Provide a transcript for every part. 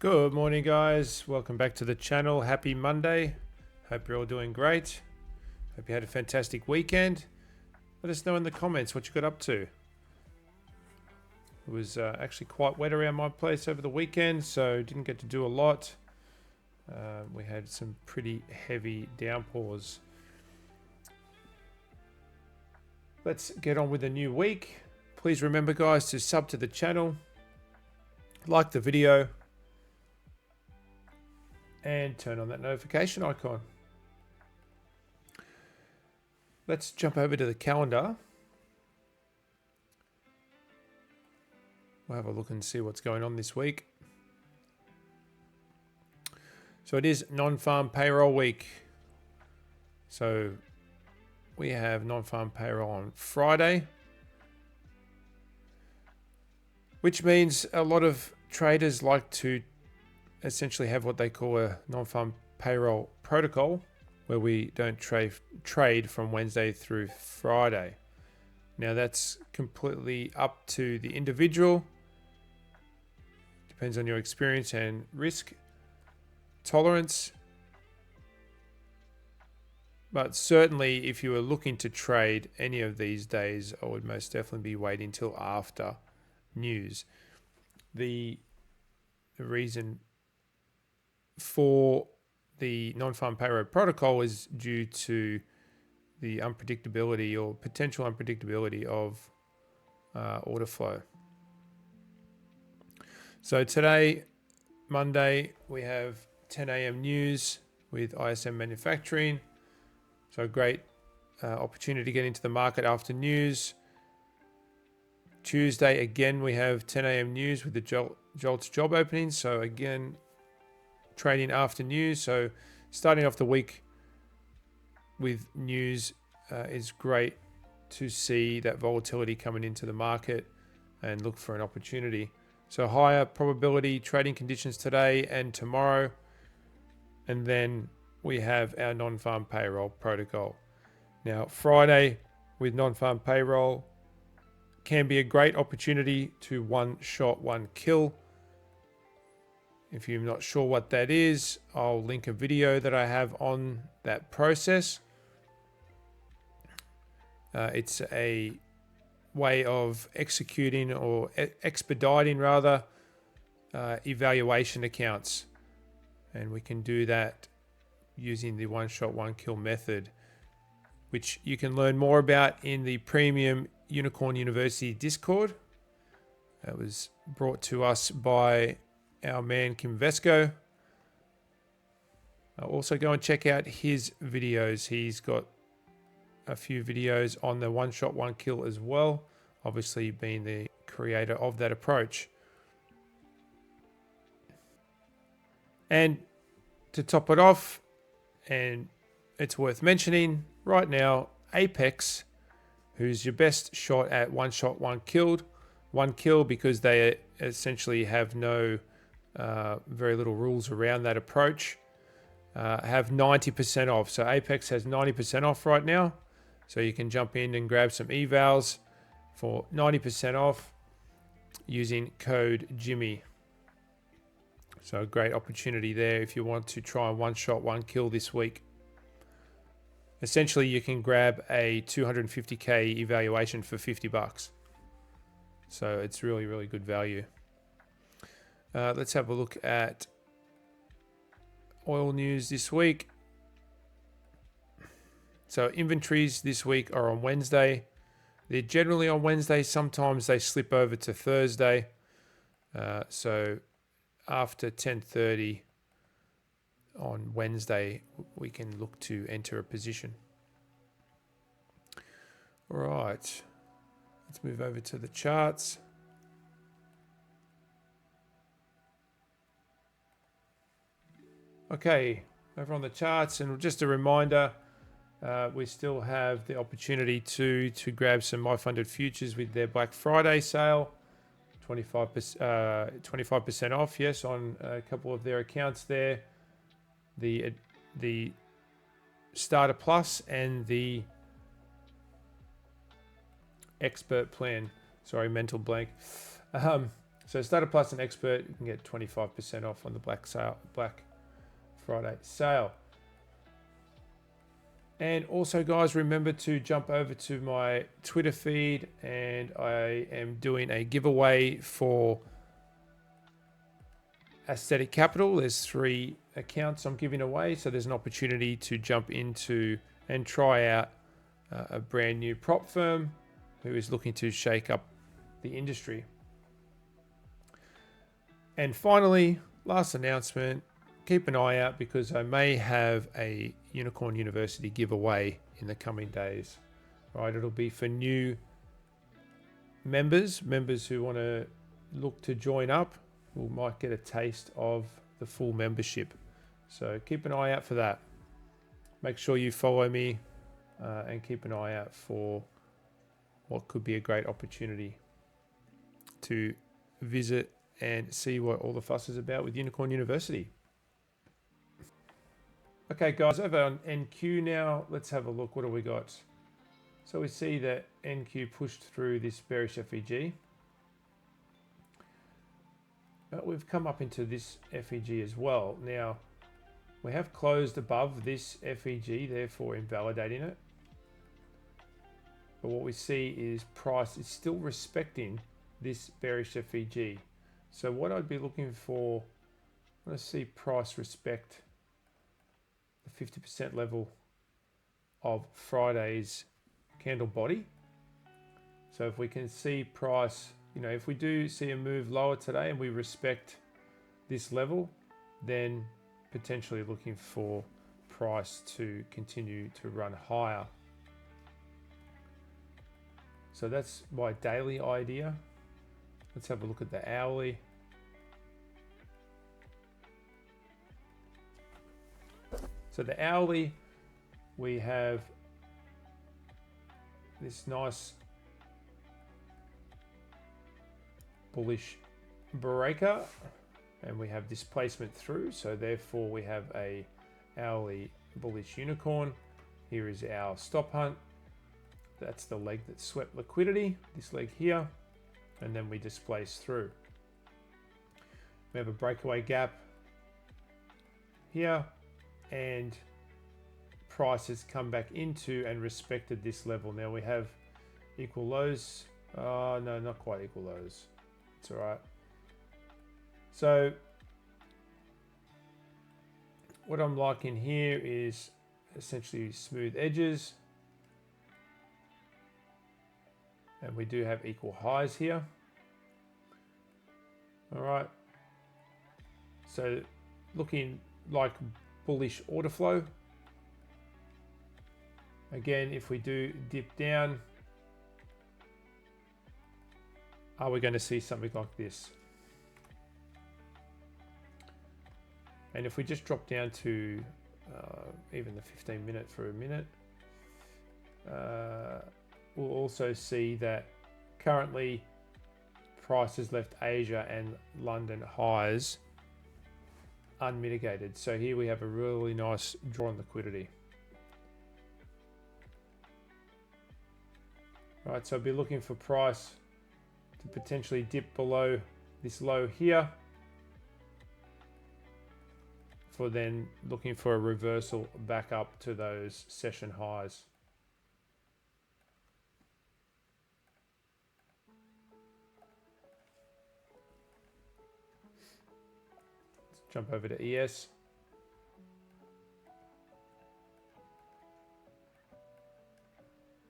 Good morning, guys. Welcome back to the channel. Happy Monday. Hope you're all doing great. Hope you had a fantastic weekend. Let us know in the comments what you got up to. It was actually quite wet around my place over the weekend, so didn't get to do a lot. We had some pretty heavy downpours. Let's get on with a new week. Please remember, guys, to sub to the channel, like the video, and turn on that notification icon. Let's jump over to the calendar. We'll have a look and see what's going on this week. So it is non-farm payroll week. So we have non-farm payroll on Friday, which means a lot of traders like to essentially have what they call a non-farm payroll protocol, where we don't trade from Wednesday through Friday. Now that's completely up to the individual. Depends on your experience and risk tolerance. But certainly if you are looking to trade any of these days, I would most definitely be waiting until after news. The reason for the non-farm payroll protocol is due to the unpredictability or potential unpredictability of order flow. So today, Monday, we have 10 a.m. news with ISM manufacturing. So a great opportunity to get into the market after news. Tuesday, again, we have 10 a.m. news with the JOLTS job openings. So again, trading after news. So starting off the week with news is great to see that volatility coming into the market and look for an opportunity. So higher probability trading conditions today and tomorrow. And then we have our non-farm payroll protocol. Now Friday with non-farm payroll can be a great opportunity to one shot, one kill. If you're not sure what that is, I'll link a video that I have on that process. It's a way of executing or expediting rather evaluation accounts. And we can do that using the one shot, one kill method, which you can learn more about in the premium Unicorn University Discord. That was brought to us by our man Kim Vesco. Also go and check out his videos. He's got a few videos on the one shot, one kill as well, obviously being the creator of that approach. And to top it off, and it's worth mentioning right now, Apex, who's your best shot at one shot, one kill, because they essentially have no very little rules around that approach, have 90% off. So Apex has 90% off right now. So you can jump in and grab some evals for 90% off using code Jimmy. So a great opportunity there if you want to try one shot, one kill this week. Essentially, you can grab a 250k evaluation for $50. So it's really, really good value. Let's have a look at oil news this week. So inventories this week are on Wednesday. They're generally on Wednesday. Sometimes they slip over to Thursday. So after 10:30 on Wednesday, we can look to enter a position. All right, let's move over to the charts. Okay, over on the charts, and just a reminder, we still have the opportunity to grab some MyFunded futures with their Black Friday sale, 25% off, yes, on a couple of their accounts there. The Starter Plus and the Expert Plan. Sorry, mental blank. So Starter Plus and Expert, you can get 25% off on the Black Friday sale. And also, guys, remember to jump over to my Twitter feed, and I am doing a giveaway for Ascetic Capital. There's 3 accounts I'm giving away, so there's an opportunity to jump into and try out a brand new prop firm who is looking to shake up the industry. And finally, last announcement, keep an eye out because I may have a Unicorn University giveaway in the coming days. Right, it'll be for new members who want to look to join up. We might get a taste of the full membership. So keep an eye out for that. Make sure you follow me and keep an eye out for what could be a great opportunity to visit and see what all the fuss is about with Unicorn University. Okay, guys, over on NQ now, let's have a look. What do we got? So we see that NQ pushed through this bearish FEG. But we've come up into this FEG as well. Now, we have closed above this FEG, therefore invalidating it. But what we see is price is still respecting this bearish FEG. So what I'd be looking for, I want to see price respect the 50% level of Friday's candle body. So if we can see price, if we do see a move lower today and we respect this level, then potentially looking for price to continue to run higher. So that's my daily idea. Let's have a look at the hourly. So the hourly, we have this nice bullish breaker, and we have displacement through. So therefore we have a hourly bullish unicorn. Here is our stop hunt. That's the leg that swept liquidity, this leg here, and then we displace through. We have a breakaway gap here, and price has come back into and respected this level. Now we have equal lows. No, not quite equal lows. It's all right. So what I'm liking here is essentially smooth edges. And we do have equal highs here. All right. So looking like bullish order flow. Again, if we do dip down, are we going to see something like this? And if we just drop down to even the 15-minute for a minute, we'll also see that currently price has left Asia and London highs unmitigated. So here we have a really nice draw on liquidity. Right, so I'll be looking for price to potentially dip below this low here, for then looking for a reversal back up to those session highs. Let's jump over to ES.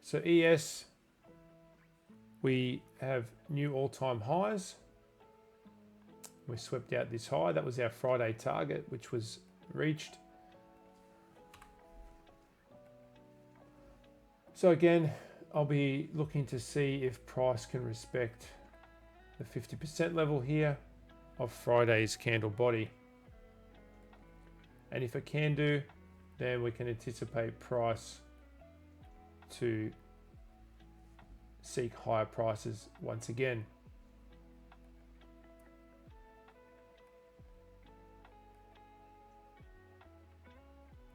So ES, we have new all-time highs. We swept out this high. That was our Friday target, which was reached. So again, I'll be looking to see if price can respect the 50% level here of Friday's candle body. And if it can do, then we can anticipate price to seek higher prices once again.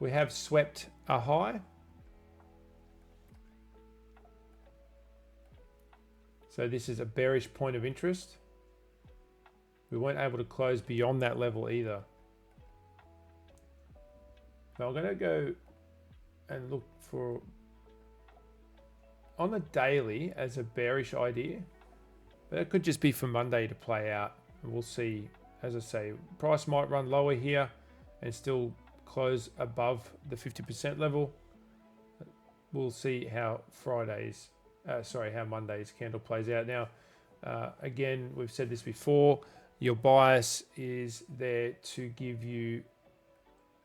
We have swept a high. So this is a bearish point of interest. We weren't able to close beyond that level either. Now I'm going to go and look for on the daily as a bearish idea, but it could just be for Monday to play out, and we'll see. As I say, price might run lower here and still close above the 50% level. We'll see how how Monday's candle plays out. Now, again, we've said this before, your bias is there to give you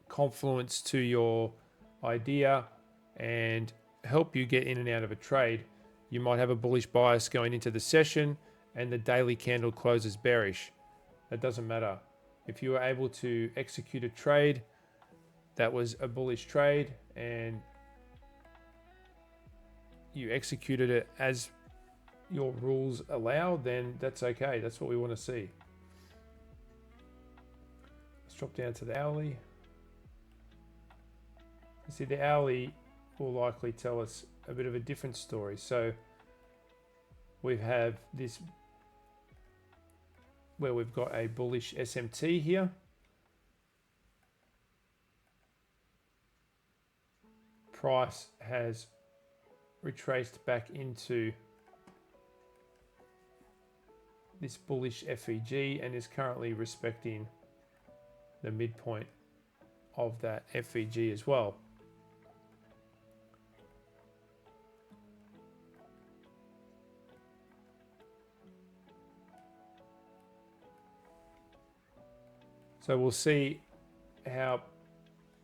confluence to your idea and help you get in and out of a trade. You might have a bullish bias going into the session and the daily candle closes bearish. That doesn't matter. If you were able to execute a trade that was a bullish trade and you executed it as your rules allow, then that's okay. That's what we want to see. Let's drop down to the hourly. You see, the hourly will likely tell us a bit of a different story. So we have this where we've got a bullish SMT here. Price has retraced back into this bullish FEG and is currently respecting the midpoint of that FEG as well. So we'll see how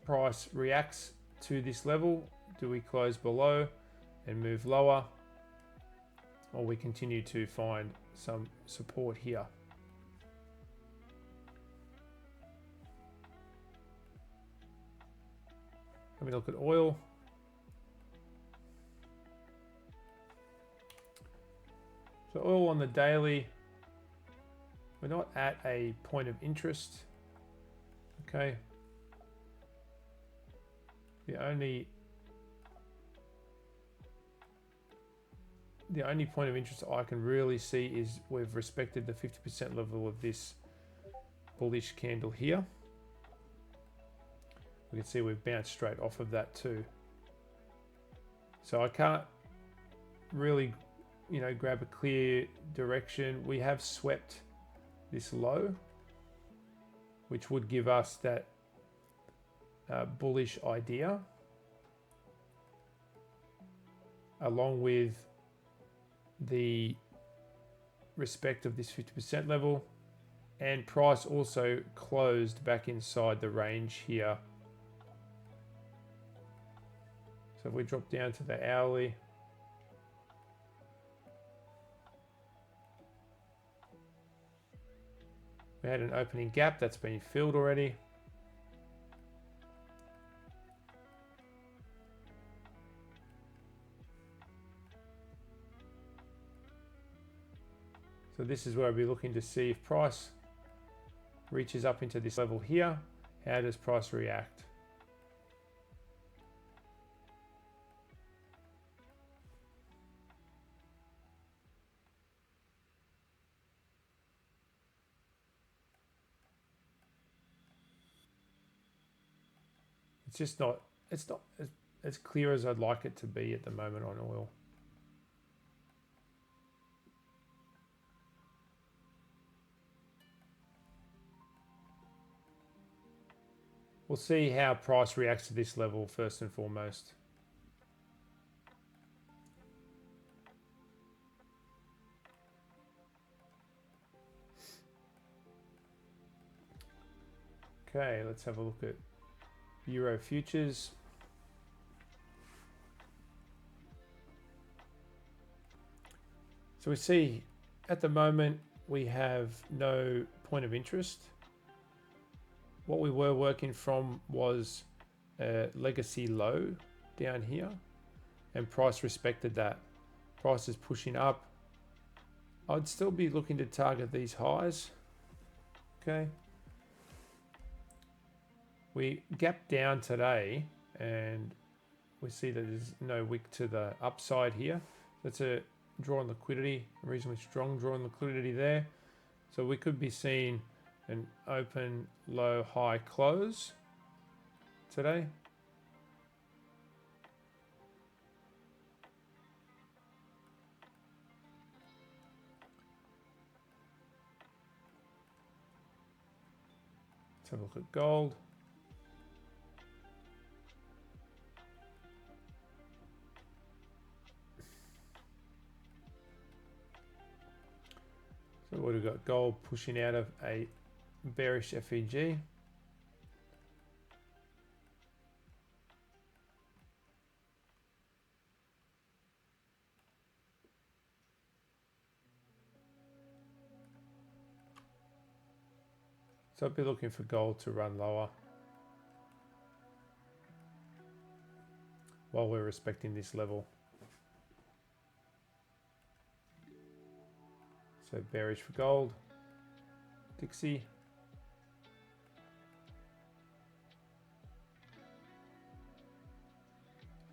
price reacts to this level. Do we close below and move lower, or we continue to find some support here? Let me look at oil. So oil on the daily, we're not at a point of interest. Okay. The only point of interest I can really see is we've respected the 50% level of this bullish candle here. We can see we've bounced straight off of that too. So I can't really, grab a clear direction. We have swept this low, which would give us that bullish idea, along with the respect of this 50% level, and price also closed back inside the range here. So if we drop down to the hourly, we had an opening gap that's been filled already. So this is where I'll be looking to see if price reaches up into this level here. How does price react? It's not as clear as I'd like it to be at the moment on oil. We'll see how price reacts to this level first and foremost. Okay, let's have a look at Euro futures. So we see at the moment we have no point of interest. What we were working from was a legacy low down here, and price respected that. Price is pushing up. I'd still be looking to target these highs. Okay. We gapped down today and we see that there's no wick to the upside here. That's a draw on liquidity, a reasonably strong draw on liquidity there. So we could be seeing an open, low, high close today. Let's have a look at gold. So what have we got? Gold pushing out of a bearish FEG. So I'd be looking for gold to run lower while we're respecting this level. So bearish for gold. Dixie.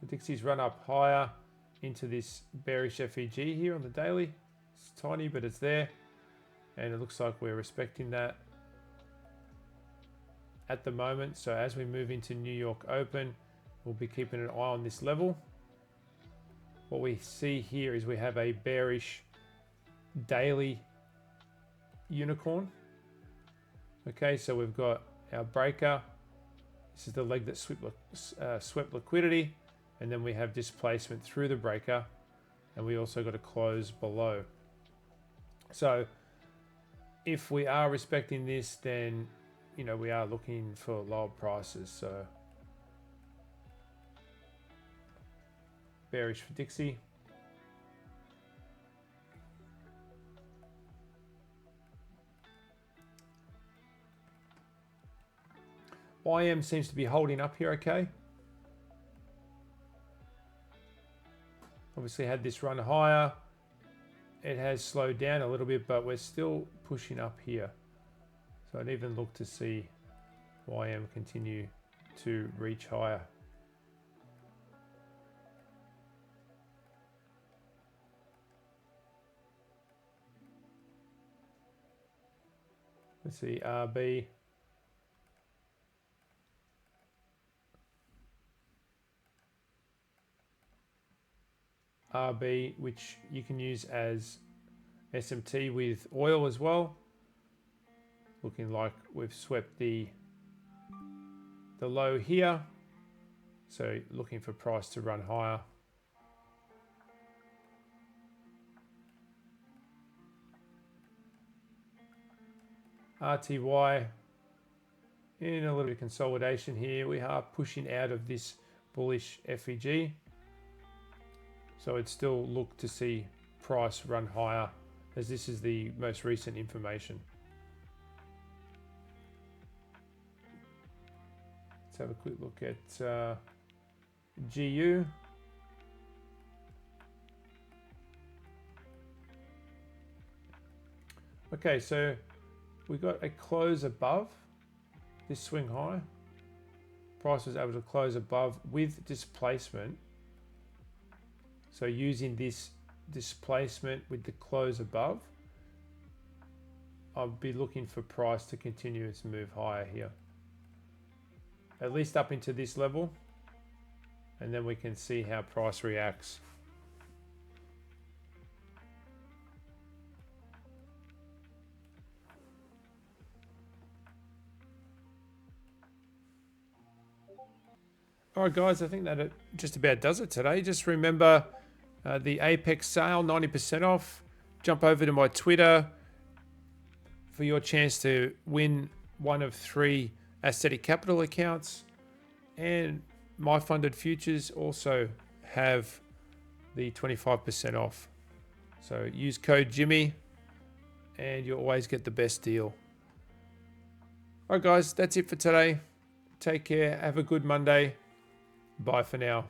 So Dixie's run up higher into this bearish FEG here on the daily. It's tiny, but it's there. And it looks like we're respecting that at the moment. So as we move into New York Open, we'll be keeping an eye on this level. What we see here is we have a bearish daily unicorn. Okay, so we've got our breaker. This is the leg that swept liquidity, and then we have displacement through the breaker, and we also got a close below. So if we are respecting this, then you know we are looking for lower prices. So bearish for Dixie. YM seems to be holding up here okay. Obviously had this run higher. It has slowed down a little bit, but we're still pushing up here. So I'd even look to see YM continue to reach higher. Let's see, RB. RB, which you can use as SMT with oil as well. Looking like we've swept the low here. So looking for price to run higher. RTY in a little bit of consolidation here. We are pushing out of this bullish FEG. So I'd still look to see price run higher, as this is the most recent information. Let's have a quick look at GU. Okay, so we got a close above this swing high. Price was able to close above with displacement. So using this displacement with the close above, I'll be looking for price to continue to move higher here. At least up into this level, and then we can see how price reacts. All right, guys, I think that just about does it today. Just remember the Apex sale, 90% off. Jump over to my Twitter for your chance to win one of 3 Ascetic Capital accounts. And my funded futures also have the 25% off. So use code Jimmy and you'll always get the best deal. All right, guys, that's it for today. Take care. Have a good Monday. Bye for now.